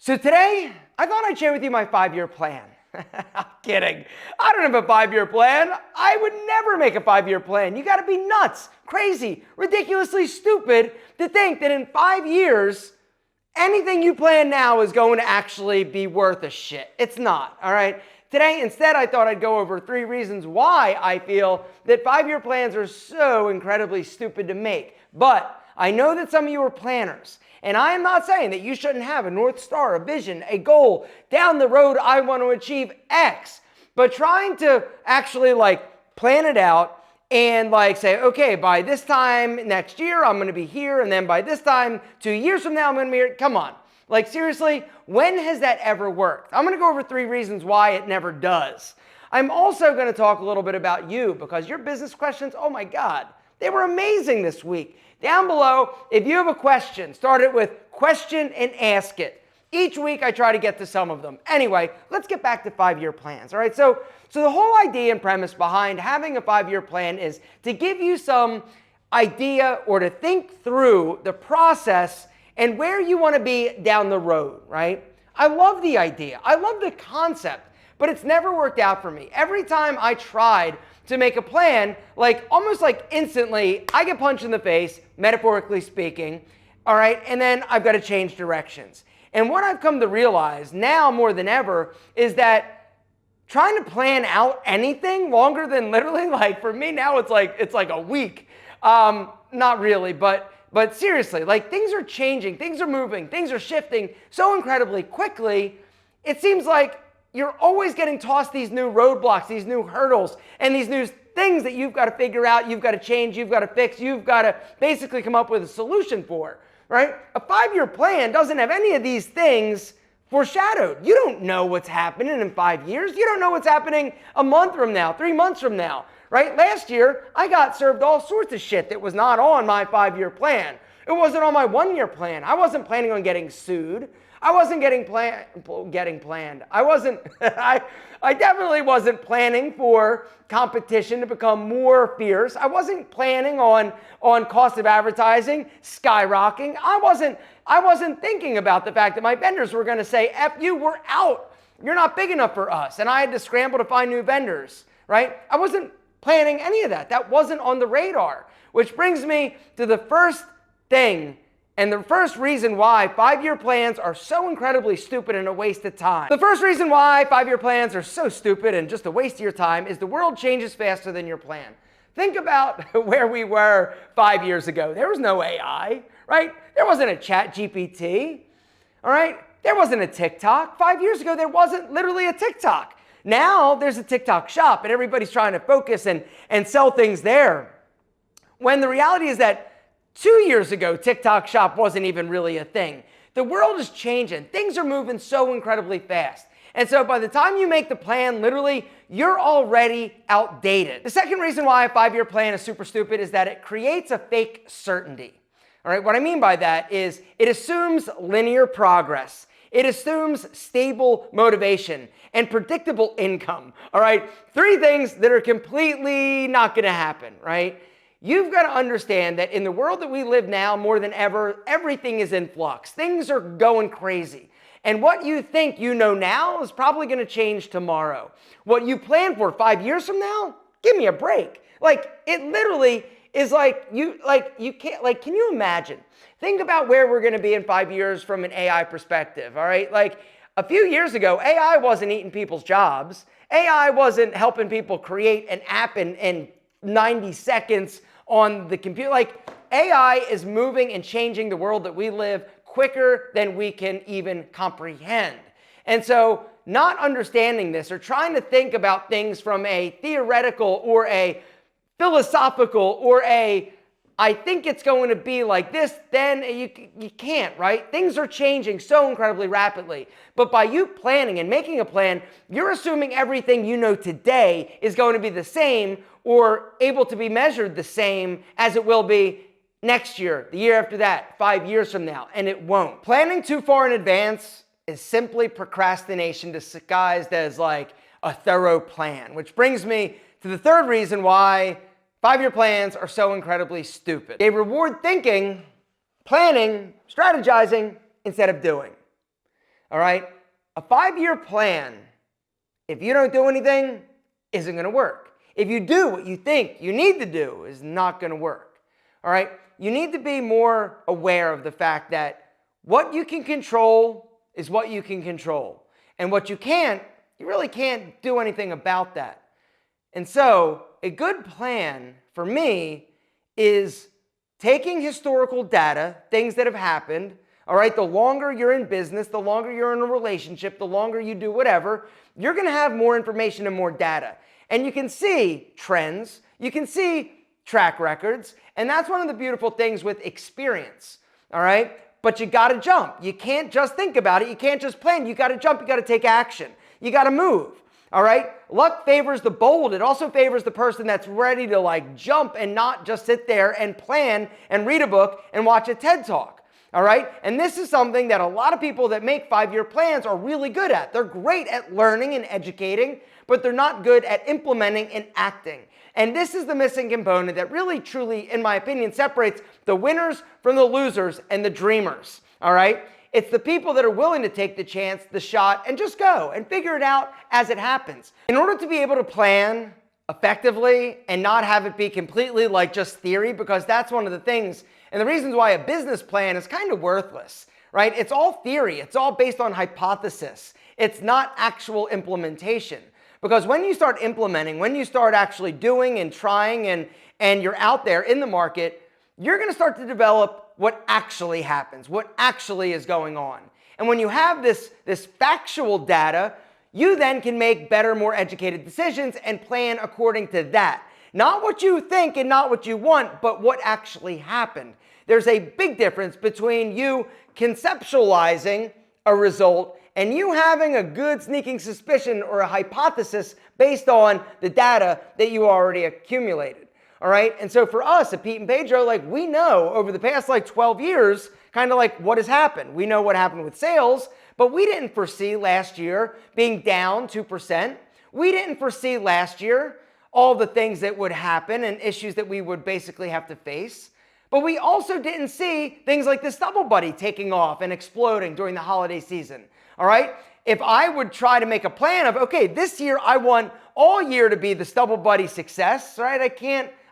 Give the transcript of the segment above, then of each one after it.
So today, I thought I'd share with you my 5-year plan. I'm kidding. I don't have a 5-year plan. I would never make a 5-year plan. You gotta be nuts, crazy, ridiculously stupid to think that in 5 years, anything you plan now is going to actually be worth a shit. It's not, all right? Today, instead, I thought I'd go over 3 reasons why I feel that 5-year plans are so incredibly stupid to make. But I know that some of you are planners. And I am not saying that you shouldn't have a North Star, a vision, a goal. Down the road, I want to achieve X. But trying to actually plan it out and say, okay, by this time next year, I'm going to be here. And then by this time, 2 years from now, I'm going to be here. Come on. Seriously, when has that ever worked? I'm going to go over 3 reasons why it never does. I'm also going to talk a little bit about you because your business questions, oh my God, they were amazing this week. Down below, if you have a question, start it with question and ask it. Each week I try to get to some of them. Anyway, let's get back to 5-year plans. All right, so the whole idea and premise behind having a 5-year plan is to give you some idea or to think through the process and where you want to be down the road, right? I love the idea. I love the concept, but it's never worked out for me. Every time I tried to make a plan, almost instantly, I get punched in the face, metaphorically speaking, all right? And then I've got to change directions. And what I've come to realize now more than ever is that trying to plan out anything longer than literally, for me now, it's like a week. Not really, but seriously, things are changing, things are moving, things are shifting so incredibly quickly. It seems like you're always getting tossed these new roadblocks, these new hurdles, and these new things that you've got to figure out, you've got to change, you've got to fix, you've got to basically come up with a solution for, right? A 5-year plan doesn't have any of these things foreshadowed. You don't know what's happening in 5 years. You don't know what's happening a month from now, 3 months from now, right? Last year, I got served all sorts of shit that was not on my 5-year plan. It wasn't on my 1-year plan. I wasn't planning on getting sued. I wasn't getting planned. I definitely wasn't planning for competition to become more fierce. I wasn't planning on cost of advertising skyrocketing. I wasn't thinking about the fact that my vendors were going to say, F you, we're out. You're not big enough for us. And I had to scramble to find new vendors, right? I wasn't planning any of that. That wasn't on the radar, which brings me to the first thing. And the first reason why 5-year plans are so incredibly stupid and a waste of time. The first reason why 5-year plans are so stupid and just a waste of your time is the world changes faster than your plan. Think about where we were 5 years ago. There was no AI, right? There wasn't a chat GPT, all right? There wasn't a TikTok. 5 years ago, there wasn't literally a TikTok. Now there's a TikTok shop and everybody's trying to focus and sell things there. When the reality is that 2 years ago, TikTok Shop wasn't even really a thing. The world is changing. Things are moving so incredibly fast. And so by the time you make the plan, literally, you're already outdated. The second reason why a 5-year plan is super stupid is that it creates a fake certainty. All right, what I mean by that is it assumes linear progress. It assumes stable motivation and predictable income. All right, 3 things that are completely not going to happen, right? You've got to understand that in the world that we live now, more than ever, everything is in flux. Things are going crazy. And what you think you know now is probably going to change tomorrow. What you plan for 5 years from now, give me a break. It literally is you can't, can you imagine? Think about where we're going to be in 5 years from an AI perspective, all right? A few years ago, AI wasn't eating people's jobs. AI wasn't helping people create an app in 90 seconds on the computer. AI is moving and changing the world that we live quicker than we can even comprehend. And so not understanding this or trying to think about things from a theoretical or a philosophical or I think it's going to be like this, then you can't, right? Things are changing so incredibly rapidly. But by you planning and making a plan, you're assuming everything you know today is going to be the same or able to be measured the same as it will be next year, the year after that, 5 years from now, and it won't. Planning too far in advance is simply procrastination disguised as a thorough plan, which brings me to the third reason why 5-year plans are so incredibly stupid. They reward thinking, planning, strategizing instead of doing. All right? A 5-year plan, if you don't do anything, isn't going to work. If you do what you think you need to do, is not going to work. All right? You need to be more aware of the fact that what you can control is what you can control. And what you can't, you really can't do anything about that. And so, a good plan for me is taking historical data, things that have happened. All right, the longer you're in business, the longer you're in a relationship, the longer you do whatever, you're going to have more information and more data. And you can see trends, you can see track records, and that's one of the beautiful things with experience. All right, but you got to jump. You can't just think about it. You can't just plan. You got to jump. You got to take action. You got to move. All right, luck favors the bold. It also favors the person that's ready to like jump and not just sit there and plan and read a book and watch a TED Talk. All right, and this is something that a lot of people that make 5-year plans are really good at. They're great at learning and educating, but they're not good at implementing and acting. And this is the missing component that really, truly, in my opinion, separates the winners from the losers and the dreamers. All right, it's the people that are willing to take the chance, the shot, and just go and figure it out as it happens. In order to be able to plan effectively and not have it be completely like just theory, because that's one of the things and the reasons why a business plan is kind of worthless, right? It's all theory. It's all based on hypothesis. It's not actual implementation. Because when you start implementing, when you start actually doing and trying and you're out there in the market, you're going to start to develop what actually happens, what actually is going on. And when you have this factual data, you then can make better, more educated decisions and plan according to that. Not what you think and not what you want, but what actually happened. There's a big difference between you conceptualizing a result and you having a good sneaking suspicion or a hypothesis based on the data that you already accumulated. All right. And so for us at Pete and Pedro, like we know over the past like 12 years, kind of like what has happened. We know what happened with sales, but we didn't foresee last year being down 2%. We didn't foresee last year all the things that would happen and issues that we would basically have to face. But we also didn't see things like the Stubble Buddy taking off and exploding during the holiday season. All right? If I would try to make a plan of, okay, this year I want all year to be the Stubble Buddy success, right? I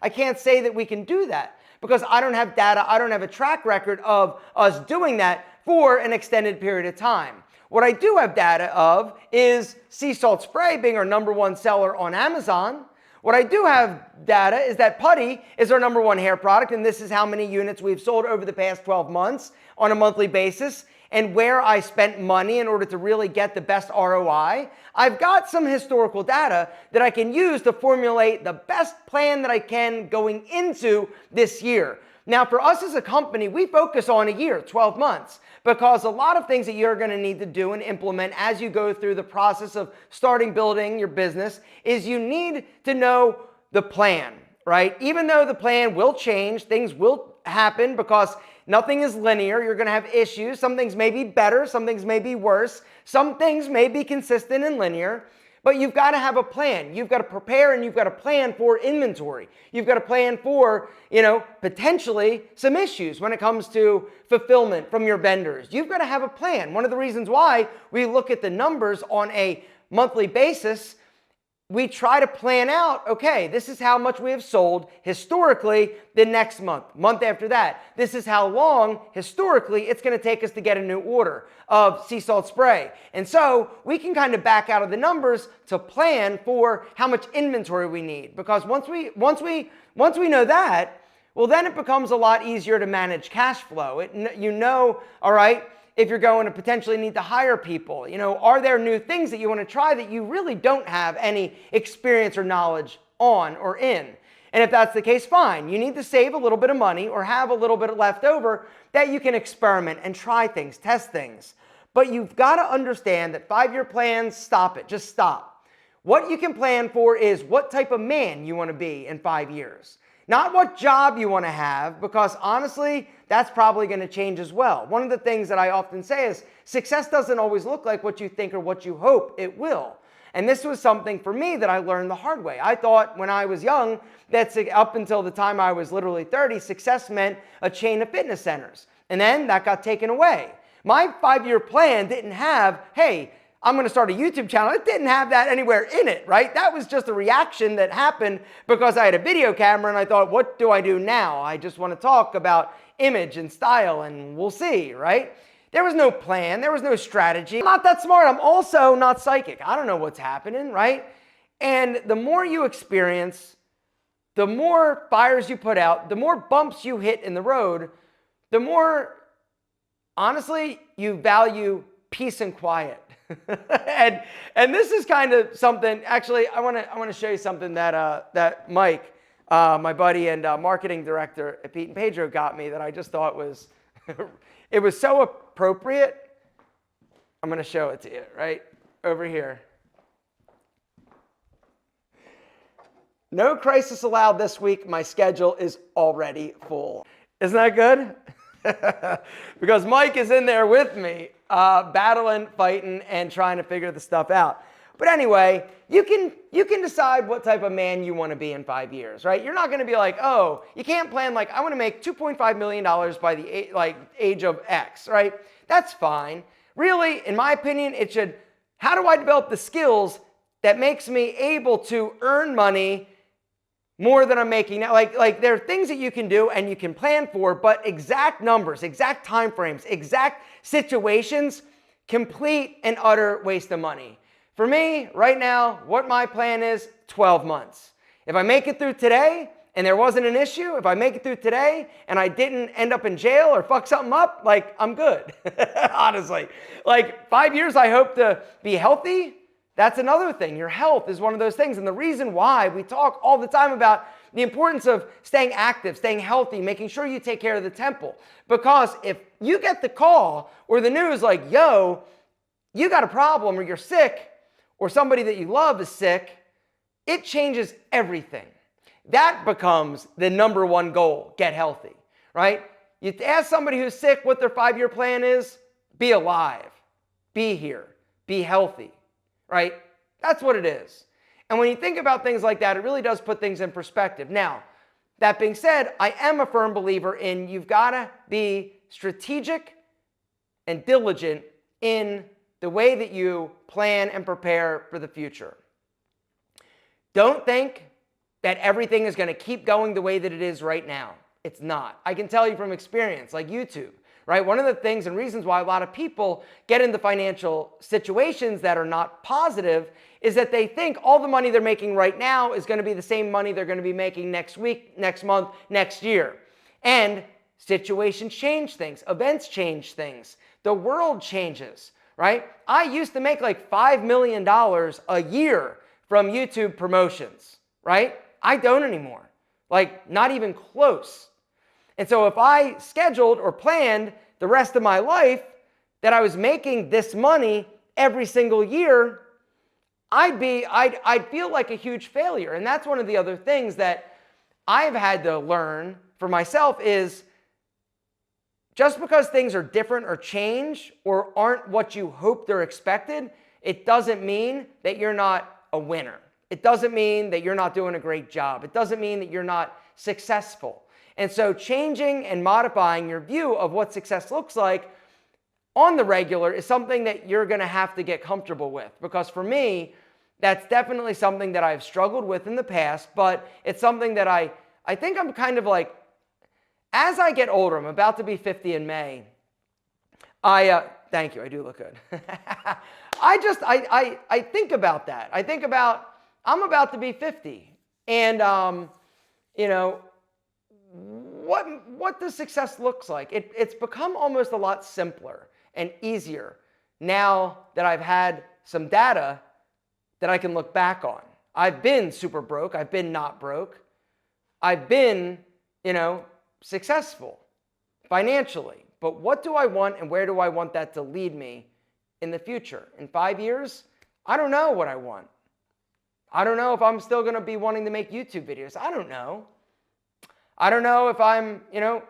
can't say that we can do that because I don't have data, I don't have a track record of us doing that for an extended period of time. What I do have data of is sea salt spray being our #1 seller on Amazon. What I do have data is that Putty is our #1 hair product, and this is how many units we've sold over the past 12 months on a monthly basis, and where I spent money in order to really get the best ROI. I've got some historical data that I can use to formulate the best plan that I can going into this year. Now, for us as a company, we focus on a year, 12 months, because a lot of things that you're going to need to do and implement as you go through the process of starting building your business is you need to know the plan, right? Even though the plan will change, things will happen because nothing is linear. You're going to have issues. Some things may be better. Some things may be worse. Some things may be consistent and linear. But you've got to have a plan. You've got to prepare and you've got to plan for inventory. You've got to plan for, potentially some issues when it comes to fulfillment from your vendors. You've got to have a plan. One of the reasons why we look at the numbers on a monthly basis, we try to plan out, okay, this is how much we have sold historically the next month after that. This is how long historically it's going to take us to get a new order of sea salt spray. And so we can kind of back out of the numbers to plan for how much inventory we need. Because once we know that, well, then it becomes a lot easier to manage cash flow. All right, if you're going to potentially need to hire people, are there new things that you want to try that you really don't have any experience or knowledge on or in? And if that's the case, fine. You need to save a little bit of money or have a little bit left over that you can experiment and try things, test things. But you've got to understand that 5-year plans, stop it. Just stop. What you can plan for is what type of man you want to be in 5 years. Not what job you want to have, because honestly, that's probably going to change as well. One of the things that I often say is success doesn't always look like what you think or what you hope it will. And this was something for me that I learned the hard way. I thought when I was young, that's up until the time I was literally 30, success meant a chain of fitness centers. And then that got taken away. My 5-year plan didn't have, hey, I'm going to start a YouTube channel. It didn't have that anywhere in it, right? That was just a reaction that happened because I had a video camera and I thought, what do I do now? I just want to talk about image and style and we'll see, right? There was no plan. There was no strategy. I'm not that smart. I'm also not psychic. I don't know what's happening, right? And the more you experience, the more fires you put out, the more bumps you hit in the road, the more, honestly, you value peace and quiet. and this is kind of something, actually, I want to show you something that Mike, my buddy and marketing director at Pete and Pedro got me that I just thought was, it was so appropriate. I'm going to show it to you right over here. No crisis allowed this week. My schedule is already full. Isn't that good? Because Mike is in there with me, battling, fighting, and trying to figure the stuff out. But anyway, you can decide what type of man you want to be in 5 years, right? You're not going to be like, oh, you can't plan like, I want to make $2.5 million by the age of X, right? That's fine. Really, in my opinion, it should, how do I develop the skills that makes me able to earn money more than I'm making now? Like there are things that you can do and you can plan for, but exact numbers, exact time frames, exact situations, complete and utter waste of money. For me, right now, what my plan is, 12 months. If I make it through today and there wasn't an issue, if I make it through today and I didn't end up in jail or fuck something up, like I'm good, honestly. Like 5 years, I hope to be healthy. That's another thing. Your health is one of those things. And the reason why we talk all the time about the importance of staying active, staying healthy, making sure you take care of the temple. Because if you get the call or the news like, yo, you got a problem or you're sick or somebody that you love is sick, it changes everything. That becomes the number one goal, get healthy, right? You ask somebody who's sick what their 5-year plan is, be alive, be here, be healthy. Right? That's what it is. And when you think about things like that, it really does put things in perspective. Now, that being said, I am a firm believer in you've got to be strategic and diligent in the way that you plan and prepare for the future. Don't think that everything is going to keep going the way that it is right now. It's not. I can tell you from experience, like YouTube. Right? One of the things and reasons why a lot of people get into financial situations that are not positive is that they think all the money they're making right now is going to be the same money they're going to be making next week, next month, next year. And situations change things. Events change things. The world changes, right? I used to make like $5 million a year from YouTube promotions, right? I don't anymore. Like not even close. And so if I scheduled or planned the rest of my life that I was making this money every single year, I'd feel like a huge failure. And that's one of the other things that I've had to learn for myself is just because things are different or change or aren't what you hoped or expected, it doesn't mean that you're not a winner. It doesn't mean that you're not doing a great job. It doesn't mean that you're not successful. And so changing and modifying your view of what success looks like on the regular is something that you're going to have to get comfortable with. Because for me, that's definitely something that I've struggled with in the past, but it's something that I think I'm kind of like, as I get older, I'm about to be 50 in May. Thank you, I do look good. I think about that. I think about, I'm about to be 50. And, you know, what does success looks like? It's become almost a lot simpler and easier now that I've had some data that I can look back on. I've been super broke. I've been not broke. I've been, you know, successful financially. But what do I want and where do I want that to lead me in the future? In 5 years, I don't know what I want. I don't know if I'm still going to be wanting to make YouTube videos. I don't know. I don't know if I'm, you know,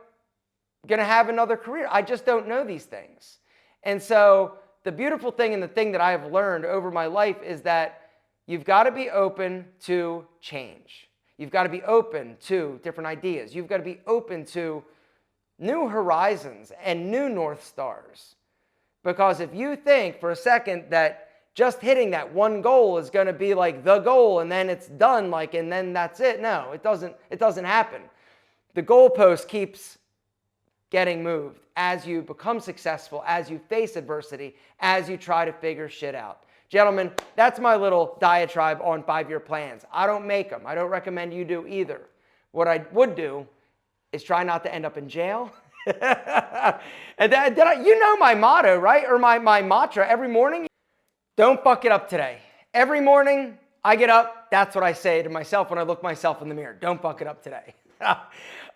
going to have another career. I just don't know these things. And so the beautiful thing and the thing that I have learned over my life is that you've got to be open to change. You've got to be open to different ideas. You've got to be open to new horizons and new North Stars. Because if you think for a second that just hitting that one goal is going to be like the goal and then it's done, like, and then that's it. No, it doesn't happen. The goalpost keeps getting moved as you become successful, as you face adversity, as you try to figure shit out. Gentlemen, that's my little diatribe on 5-year plans. I don't make them. I don't recommend you do either. What I would do is try not to end up in jail. And you know my motto, right? Or my mantra every morning. Don't fuck it up today. Every morning I get up, that's what I say to myself when I look myself in the mirror. Don't fuck it up today.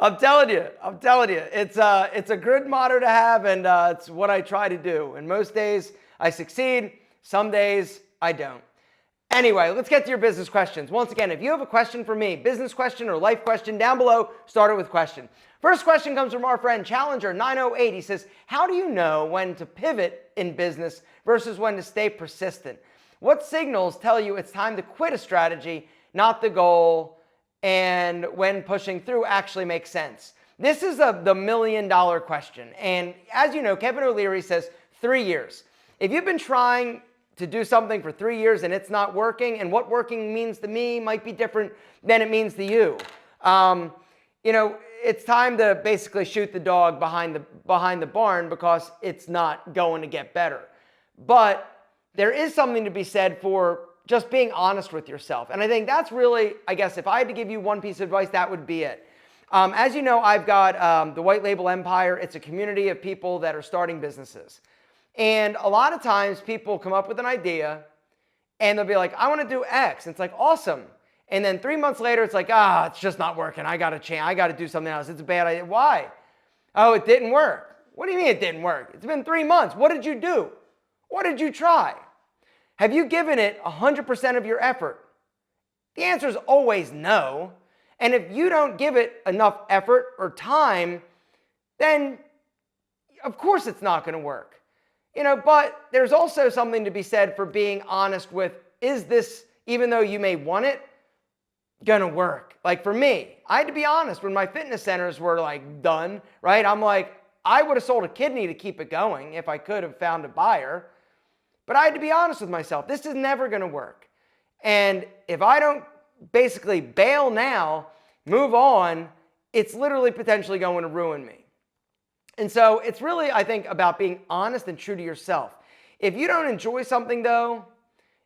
I'm telling you, it's a good motto to have, and it's what I try to do. And most days I succeed, some days I don't. Anyway, let's get to your business questions. Once again, if you have a question for me, business question or life question, down below, start it with question. First question comes from our friend Challenger908. He says, how do you know when to pivot in business versus when to stay persistent? What signals tell you it's time to quit a strategy, not the goal, and when pushing through actually makes sense? This is the $1 million question. And as you know, Kevin O'Leary says 3 years. If you've been trying to do something for 3 years and it's not working, and what working means to me might be different than it means to you. It's time to basically shoot the dog behind the barn because it's not going to get better. But there is something to be said for just being honest with yourself. And I think that's really, I guess, if I had to give you one piece of advice, that would be it. As you know, I've got the White Label Empire. It's a community of people that are starting businesses. And a lot of times people come up with an idea and they'll be like, I want to do X. And it's like, awesome. And then 3 months later, it's like, it's just not working. I got to change. I got to do something else. It's a bad idea. Why? Oh, it didn't work. What do you mean it didn't work? It's been 3 months. What did you do? What did you try? Have you given it 100% of your effort? The answer is always no. And if you don't give it enough effort or time, then of course it's not going to work. But there's also something to be said for being honest with, is this, even though you may want it, gonna work? Like for me, I had to be honest when my fitness centers were like done, right? I'm like, I would have sold a kidney to keep it going if I could have found a buyer. But I had to be honest with myself. This is never gonna work. And if I don't basically bail now, move on, it's literally potentially going to ruin me. And so it's really, I think, about being honest and true to yourself. If you don't enjoy something though,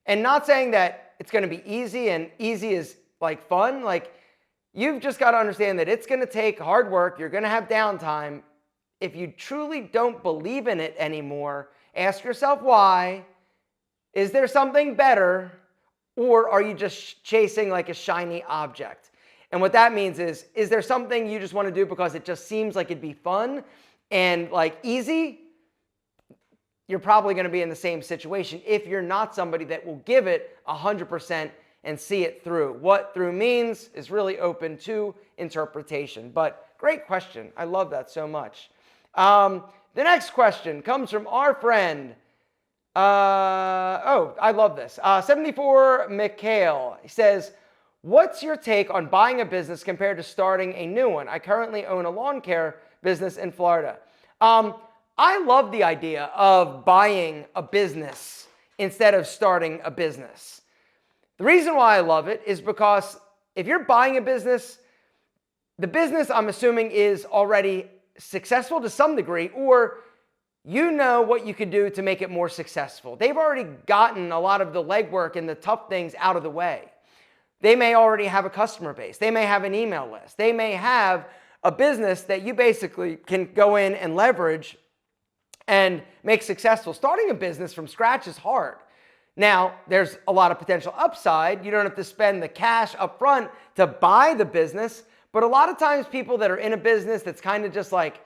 and not saying that it's going to be easy and easy is like fun, like you've just got to understand that it's going to take hard work. You're going to have downtime. If you truly don't believe in it anymore, ask yourself why. Is there something better? Or are you just chasing like a shiny object? And what that means is there something you just want to do because it just seems like it'd be fun and like easy? You're probably going to be in the same situation if you're not somebody that will give it 100% and see it through. What through means is really open to interpretation. But great question. I love that so much. The next question comes from our friend. I love this. 74 Mikhail. He says, what's your take on buying a business compared to starting a new one? I currently own a lawn care business in Florida. I love the idea of buying a business instead of starting a business. The reason why I love it is because if you're buying a business, the business, I'm assuming, is already successful to some degree, or you know what you could do to make it more successful. They've already gotten a lot of the legwork and the tough things out of the way. They may already have a customer base. They may have an email list. They may have a business that you basically can go in and leverage and make successful. Starting a business from scratch is hard. Now, there's a lot of potential upside. You don't have to spend the cash up front to buy the business. But a lot of times people that are in a business that's kind of just like,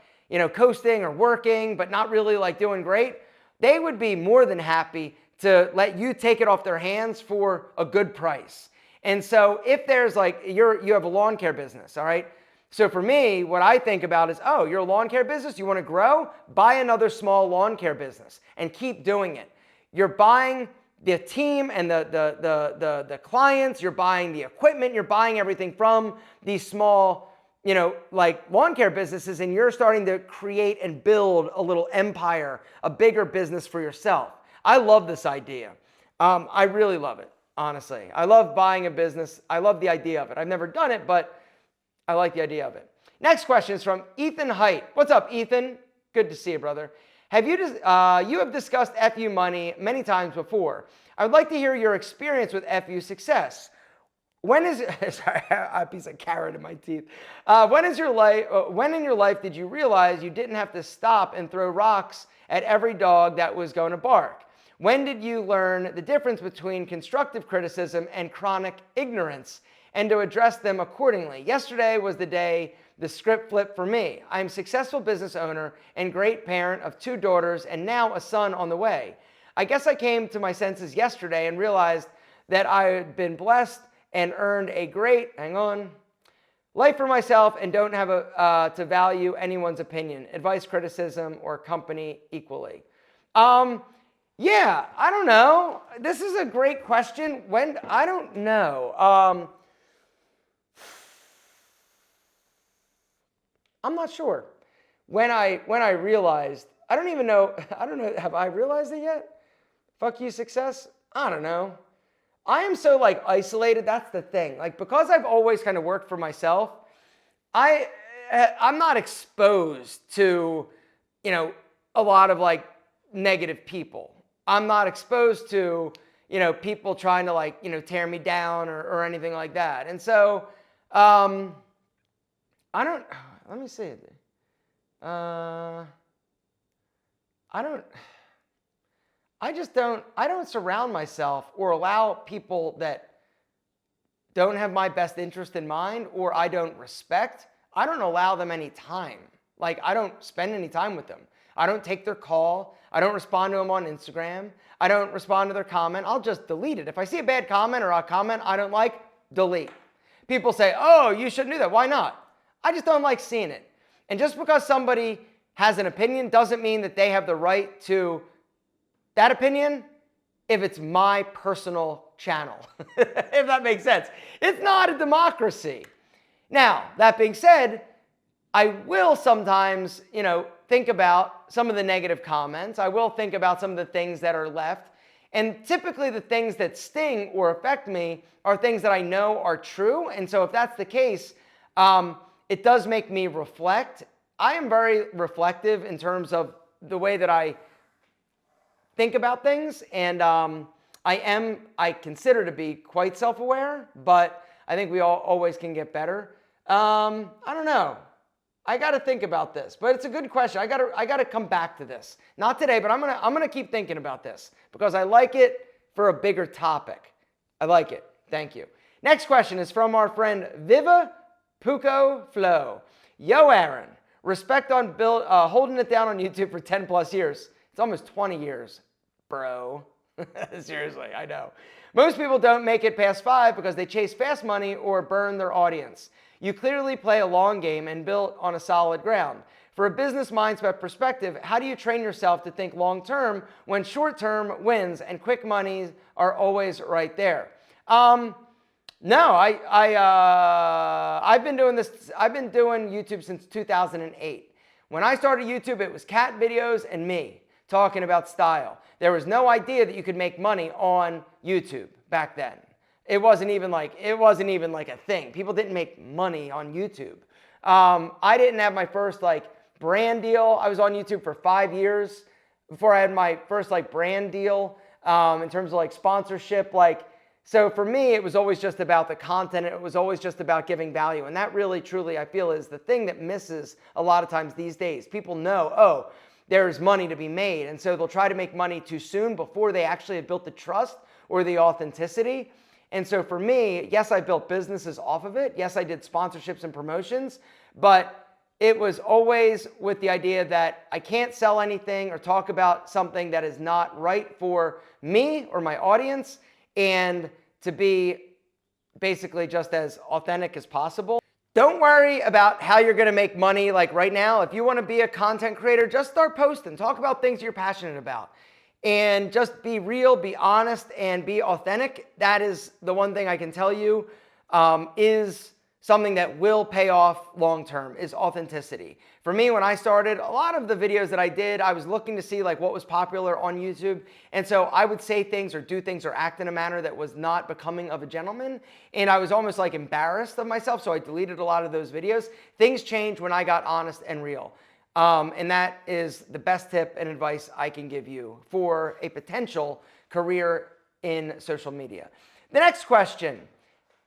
coasting or working, but not really like doing great, they would be more than happy to let you take it off their hands for a good price. And so if there's like, you have a lawn care business, all right? So for me, what I think about is, you're a lawn care business, you want to grow? Buy another small lawn care business and keep doing it. You're buying the team and the clients, you're buying the equipment, you're buying everything from these small like lawn care businesses, and you're starting to create and build a little empire, a bigger business for yourself. I love this idea. I really love it, honestly. I love buying a business. I love the idea of it. I've never done it, but I like the idea of it. Next question is from Ethan Height. What's up, Ethan? Good to see you, brother. You have discussed FU money many times before. I would like to hear your experience with FU success. When is sorry, a piece of carrot in my teeth. When in your life did you realize you didn't have to stop and throw rocks at every dog that was going to bark? When did you learn the difference between constructive criticism and chronic ignorance, and to address them accordingly? Yesterday was the day the script flipped for me. I am a successful business owner and great parent of 2 daughters and now a son on the way. I guess I came to my senses yesterday and realized that I had been blessed and earned a great, life for myself, and don't have to value anyone's opinion, advice, criticism, or company equally. Yeah, I don't know. This is a great question. I don't know. I'm not sure. When I realized, I don't know, have I realized it yet? Fuck you, success? I don't know. I am so isolated. That's the thing. Because I've always kind of worked for myself, I'm not exposed to, a lot of negative people. I'm not exposed to, people trying to tear me down or anything like that. And so, let me see. I don't surround myself or allow people that don't have my best interest in mind or I don't respect. I don't allow them any time. I don't spend any time with them. I don't take their call. I don't respond to them on Instagram. I don't respond to their comment. I'll just delete it. If I see a bad comment or a comment I don't like, delete. People say, oh, you shouldn't do that. Why not? I just don't like seeing it. And just because somebody has an opinion doesn't mean that they have the right to that opinion if it's my personal channel, if that makes sense. It's not a democracy. Now, that being said, I will sometimes, think about some of the negative comments. I will think about some of the things that are left. And typically the things that sting or affect me are things that I know are true. And so if that's the case, it does make me reflect. I am very reflective in terms of the way that I think about things, and I consider to be quite self-aware, but I think we all always can get better. I don't know. I got to think about this, but it's a good question. I got to come back to this. Not today, but I'm gonna keep thinking about this because I like it for a bigger topic. I like it. Thank you. Next question is from our friend Viva Puco Flow. Yo, Aaron, respect on holding it down on YouTube for 10 plus years. It's almost 20 years, bro. Seriously, I know. Most people don't make it past 5 because they chase fast money or burn their audience. You clearly play a long game and built on a solid ground. For a business mindset perspective, how do you train yourself to think long term when short term wins and quick monies are always right there? No, I've been doing this. I've been doing YouTube since 2008. When I started YouTube, it was cat videos and me talking about style. There was no idea that you could make money on YouTube back then. It wasn't even like a thing. People didn't make money on YouTube. I didn't have my first brand deal. I was on YouTube for 5 years before I had my first brand deal in terms of sponsorship. So for me, it was always just about the content. It was always just about giving value. And that really, truly, I feel is the thing that misses a lot of times these days. People know, oh, there's money to be made. And so they'll try to make money too soon before they actually have built the trust or the authenticity. And so for me, yes, I built businesses off of it. Yes, I did sponsorships and promotions, but it was always with the idea that I can't sell anything or talk about something that is not right for me or my audience, and to be basically just as authentic as possible. Don't worry about how you're gonna make money right now. If you wanna be a content creator, just start posting. Talk about things you're passionate about. And just be real, be honest, and be authentic. That is the one thing I can tell you is something that will pay off long term is authenticity. For me, when I started, a lot of the videos that I did, I was looking to see like what was popular on YouTube. And so I would say things or do things or act in a manner that was not becoming of a gentleman. And I was almost like embarrassed of myself. So I deleted a lot of those videos. Things changed when I got honest and real. And that is the best tip and advice I can give you for a potential career in social media. The next question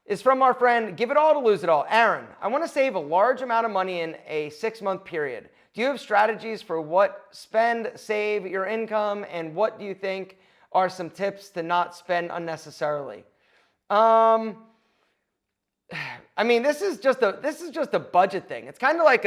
is from our friend, Give It All to Lose It All. Aaron, I want to save a large amount of money in a 6-month period. Do you have strategies for what spend, save your income, and what do you think are some tips to not spend unnecessarily? I mean, this is just a budget thing. It's kind of like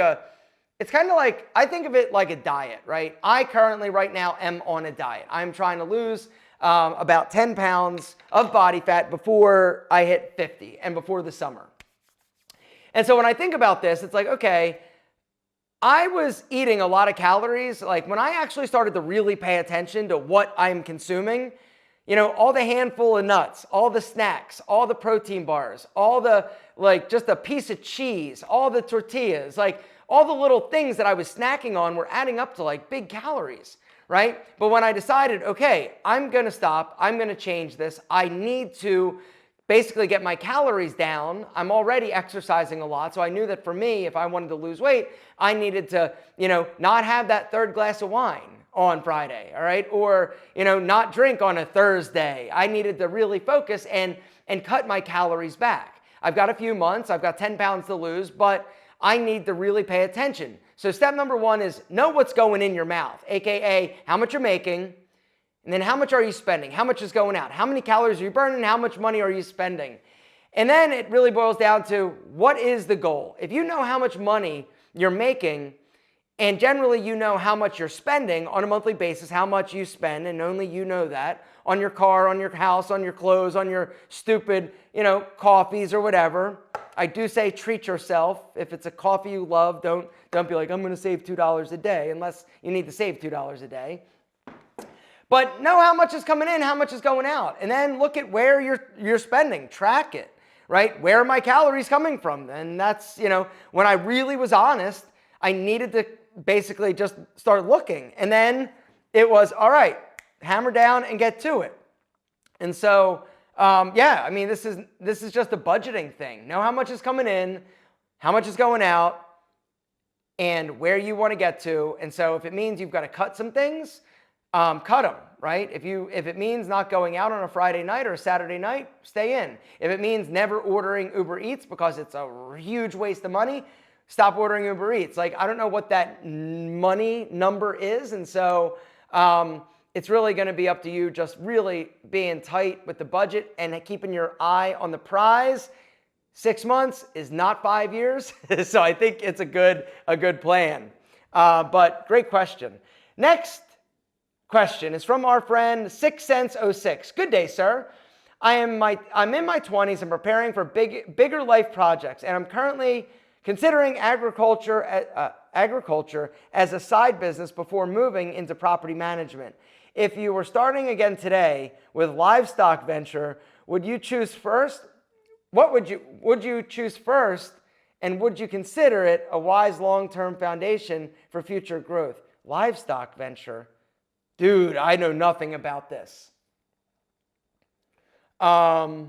I think of it like a diet, right? I currently right now am on a diet. I'm trying to lose about 10 pounds of body fat before I hit 50 and before the summer. And so when I think about this, it's like, okay, I was eating a lot of calories. Like when I actually started to really pay attention to what I'm consuming, you know, all the handful of nuts, all the snacks, all the protein bars, all the, like just a piece of cheese, all the tortillas, like all the little things that I was snacking on were adding up to like big calories. Right? But when I decided, okay, I'm going to stop, I'm going to change this, I need to basically get my calories down. I'm already exercising a lot. So I knew that for me, if I wanted to lose weight, I needed to, you know, not have that third glass of wine on Friday, all right? Or, you know, not drink on a Thursday. I needed to really focus and cut my calories back. I've got a few months, I've got 10 pounds to lose, but I need to really pay attention. So step number 1 is know what's going in your mouth, AKA how much you're making, and then how much are you spending? How much is going out? How many calories are you burning? How much money are you spending? And then it really boils down to what is the goal? If you know how much money you're making, and generally you know how much you're spending on a monthly basis, how much you spend, and only you know that, on your car, on your house, on your clothes, on your stupid, you know, coffees or whatever. I do say treat yourself. If it's a coffee you love, don't be like, I'm going to save $2 a day, unless you need to save $2 a day. But know how much is coming in, how much is going out. And then look at where you're spending. Track it, right? Where are my calories coming from? And that's, you know, when I really was honest, I needed to basically just start looking. And then it was, all right, hammer down and get to it. And so, yeah, I mean, this is just a budgeting thing. Know how much is coming in, how much is going out, and where you want to get to. And so if it means you've got to cut some things, cut them, right? If it means not going out on a Friday night or a Saturday night, stay in. If it means never ordering Uber Eats because it's a huge waste of money, stop ordering Uber Eats. Like, I don't know what that money number is. And so, it's really going to be up to you, just really being tight with the budget and keeping your eye on the prize. 6 months is not 5 years. So I think it's a good plan. But great question. Next question is from our friend 6cents06. Good day, sir. I'm in my 20s and preparing for bigger life projects, and I'm currently considering agriculture as a side business before moving into property management. If you were starting again today with livestock venture, would you choose first? What would you choose first, and would you consider it a wise long-term foundation for future growth? Livestock venture. Dude, I know nothing about this. I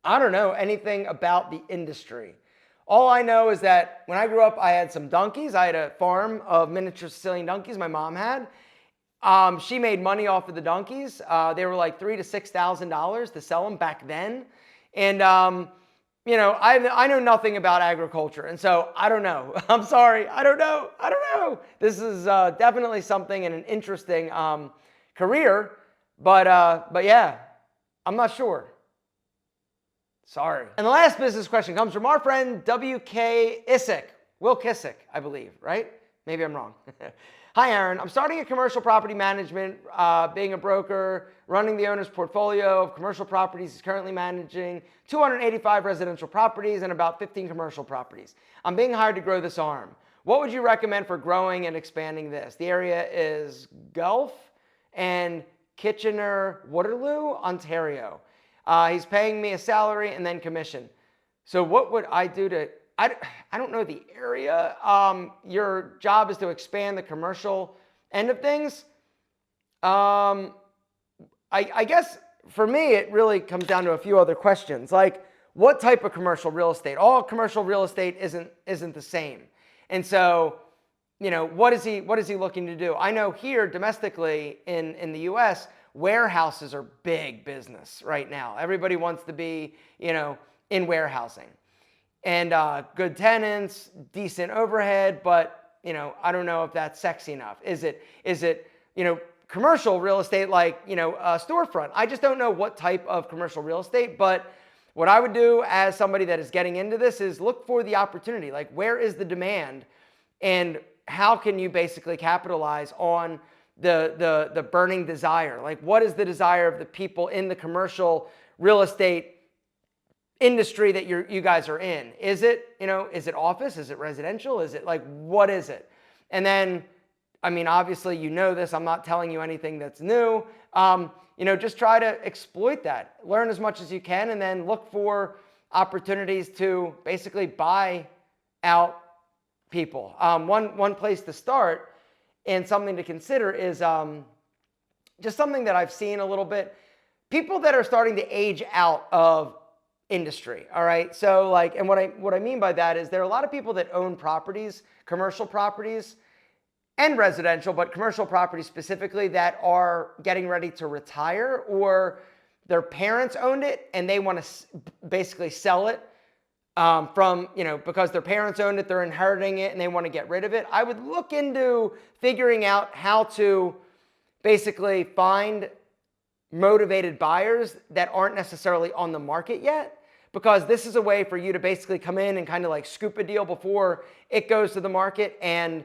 don't know anything about the industry. All I know is that when I grew up, I had some donkeys. I had a farm of miniature Sicilian donkeys my mom had. She made money off of the donkeys. They were like $3,000 to $6,000 to sell them back then. And, you know, I know nothing about agriculture. And so I don't know. I'm sorry. I don't know. This is definitely something and an interesting career. But yeah, I'm not sure. Sorry. And the last business question comes from our friend W.K. Issick. Will Kissick, I believe, right? Maybe I'm wrong. Hi, Aaron. I'm starting a commercial property management, being a broker, running the owner's portfolio of commercial properties. He's currently managing 285 residential properties and about 15 commercial properties. I'm being hired to grow this arm. What would you recommend for growing and expanding this? The area is Guelph and Kitchener-Waterloo, Ontario. He's paying me a salary and then commission. So what would I do to, I don't know the area. Your job is to expand the commercial end of things. I guess for me, it really comes down to a few other questions, like what type of commercial real estate? All commercial real estate isn't the same. And so, what is he looking to do? I know here domestically in the US, warehouses are big business right now. Everybody wants to be, in warehousing. And good tenants, decent overhead, but I don't know if that's sexy enough. Is it commercial real estate like a storefront? I just don't know what type of commercial real estate, but what I would do as somebody that is getting into this is look for the opportunity. Like, where is the demand, and how can you basically capitalize on the burning desire? Like, what is the desire of the people in the commercial real estate industry that you guys are in? Is it office? Is it residential? Is it like, what is it? And then, I mean, obviously, this. I'm not telling you anything that's new. Just try to exploit that. Learn as much as you can, and then look for opportunities to basically buy out people. One place to start and something to consider is just something that I've seen a little bit. People that are starting to age out of industry. All right. So and what I mean by that is there are a lot of people that own properties, commercial properties, and residential, but commercial properties specifically, that are getting ready to retire, or their parents owned it and they want to basically sell it because their parents owned it, they're inheriting it and they want to get rid of it. I would look into figuring out how to basically find motivated buyers that aren't necessarily on the market yet, because this is a way for you to basically come in and kind of like scoop a deal before it goes to the market, and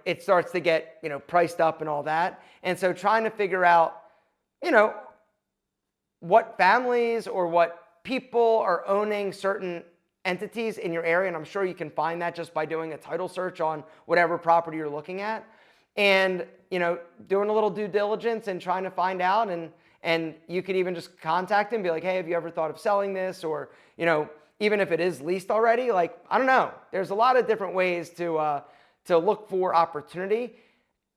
it starts to get, priced up and all that. And so trying to figure out, what families or what people are owning certain entities in your area. And I'm sure you can find that just by doing a title search on whatever property you're looking at, and, doing a little due diligence and trying to find out. And you could even just contact him, be like, hey, have you ever thought of selling this? Or, even if it is leased already, like, I don't know. There's a lot of different ways to look for opportunity.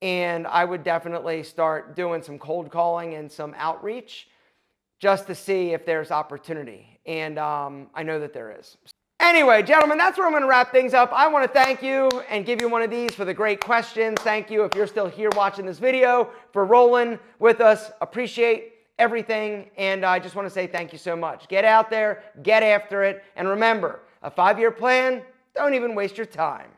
And I would definitely start doing some cold calling and some outreach just to see if there's opportunity. And I know that there is. Anyway, gentlemen, that's where I'm going to wrap things up. I want to thank you and give you one of these for the great questions. Thank you if you're still here watching this video, for rolling with us. Appreciate everything. And I just want to say thank you so much. Get out there, get after it. And remember, a 5-year plan, don't even waste your time.